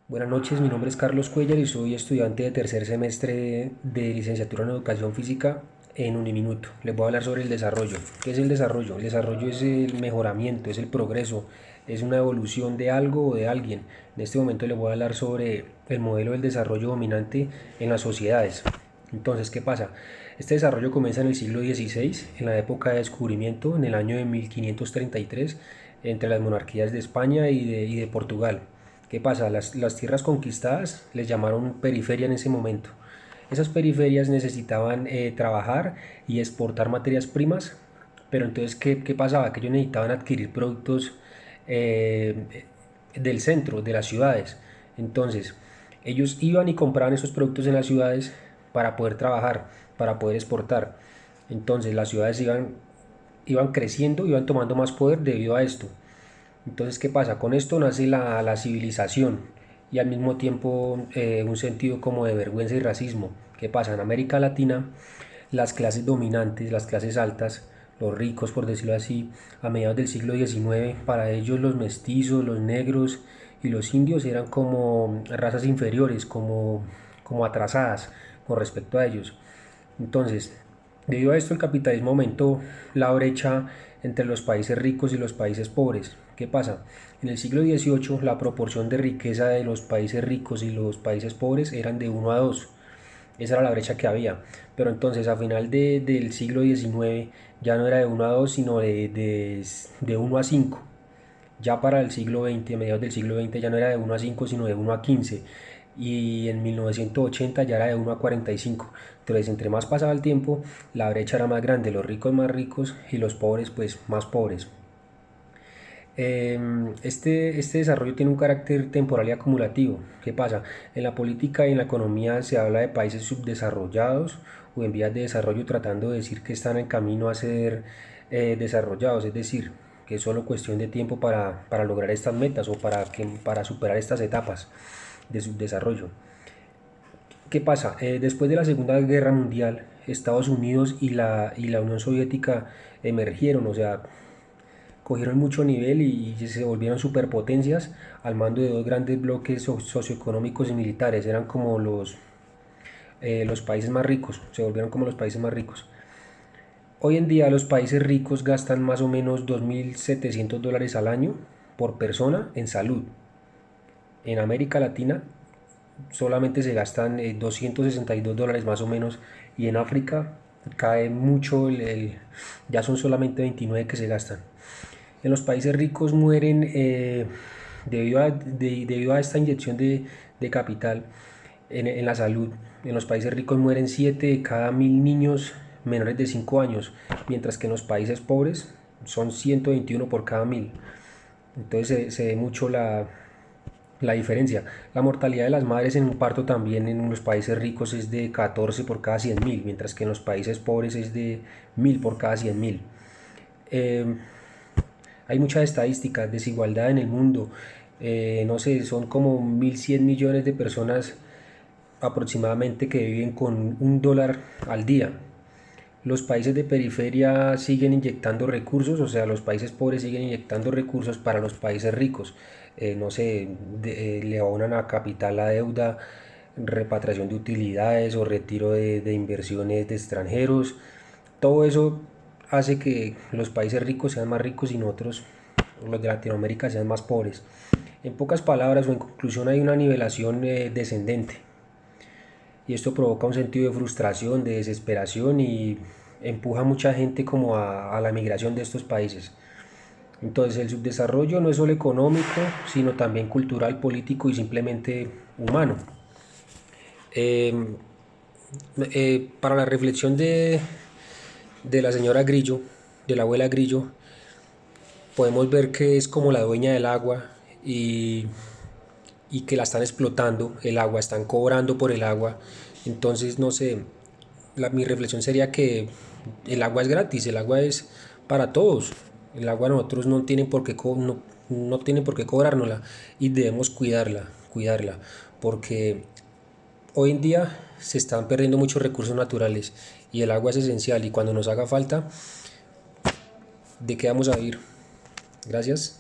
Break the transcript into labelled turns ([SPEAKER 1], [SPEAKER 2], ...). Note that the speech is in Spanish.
[SPEAKER 1] Buenas noches, mi nombre es Carlos Cuellar y soy estudiante de tercer semestre de licenciatura en Educación Física en Uniminuto. Les voy a hablar sobre el desarrollo. ¿Qué es el desarrollo? El desarrollo es el mejoramiento, es el progreso, es una evolución de algo o de alguien. En este momento les voy a hablar sobre el modelo del desarrollo dominante en las sociedades. Entonces, ¿qué pasa? Este desarrollo comienza en el siglo XVI, en la época de descubrimiento, en el año de 1533, entre las monarquías de España y de Portugal. ¿Qué pasa? Las tierras conquistadas les llamaron periferia en ese momento. Esas periferias necesitaban trabajar y exportar materias primas, pero entonces, ¿qué pasaba? Que ellos necesitaban adquirir productos eh, del centro, de las ciudades. Entonces, ellos iban y compraban esos productos en las ciudades para poder trabajar, para poder exportar. Entonces, las ciudades iban creciendo, iban tomando más poder debido a esto. Entonces, ¿qué pasa? Con esto nace la civilización y al mismo tiempo un sentido como de vergüenza y racismo. ¿Qué pasa? En América Latina, las clases dominantes, las clases altas, los ricos, por decirlo así, a mediados del siglo XIX, para ellos los mestizos, los negros y los indios eran como razas inferiores, como atrasadas con respecto a ellos. Entonces, debido a esto, el capitalismo aumentó la brecha entre los países ricos y los países pobres. ¿Qué pasa? En el siglo XVIII la proporción de riqueza de los países ricos y los países pobres eran de 1 a 2. Esa era la brecha que había. Pero entonces a final del siglo XIX ya no era de 1 a 2, sino de 1 a 5. Ya para el siglo XX, a mediados del siglo XX, ya no era de 1 a 5, sino de 1 a 15. Y en 1980 ya era de 1 a 45. Entonces, entre más pasaba el tiempo, la brecha era más grande, los ricos más ricos y los pobres pues más pobres. Este desarrollo tiene un carácter temporal y acumulativo. ¿Qué pasa? En la política y en la economía se habla de países subdesarrollados o en vías de desarrollo, tratando de decir que están en camino a ser desarrollados, es decir, que es solo cuestión de tiempo para lograr estas metas o para superar estas etapas de subdesarrollo. ¿Qué pasa? Después de la Segunda Guerra Mundial, Estados Unidos y la Unión Soviética emergieron, o sea, cogieron mucho nivel y se volvieron superpotencias al mando de dos grandes bloques socioeconómicos y militares. Eran como los países más ricos, se volvieron como los países más ricos. Hoy en día los países ricos gastan más o menos $2.700 al año por persona en salud. En América Latina solamente se gastan $262 más o menos, y en África cae mucho, ya son solamente 29 que se gastan. En los países ricos mueren debido a esta inyección de capital en la salud. En los países ricos mueren 7 de cada 1000 niños menores de 5 años, mientras que en los países pobres son 121 por cada 1000. Entonces se ve mucho la diferencia. La mortalidad de las madres en un parto también en los países ricos es de 14 por cada 100.000, mientras que en los países pobres es de 1000 por cada 100.000. Eh, Hay muchas estadísticas, desigualdad en el mundo. No sé, son como 1.100 millones de personas aproximadamente que viven con $1 al día. Los países de periferia siguen inyectando recursos, o sea, los países pobres siguen inyectando recursos para los países ricos. No sé, le abonan a capital la deuda, repatriación de utilidades o retiro de inversiones de extranjeros. Todo eso hace que los países ricos sean más ricos y nosotros, los de Latinoamérica, sean más pobres. En pocas palabras o en conclusión, hay una nivelación descendente, y esto provoca un sentido de frustración, de desesperación, y empuja a mucha gente como a la migración de estos países. Entonces el subdesarrollo no es solo económico, sino también cultural, político y simplemente humano. Eh, para la reflexión de la señora Grillo, de la abuela Grillo, podemos ver que es como la dueña del agua, y, y que la están explotando el agua, están cobrando por el agua. Entonces, no sé, mi reflexión sería que el agua es gratis, el agua es para todos. El agua nosotros no tienen por qué cobrárnosla, y debemos cuidarla, porque hoy en día se están perdiendo muchos recursos naturales y el agua es esencial, y cuando nos haga falta, ¿de qué vamos a vivir? Gracias.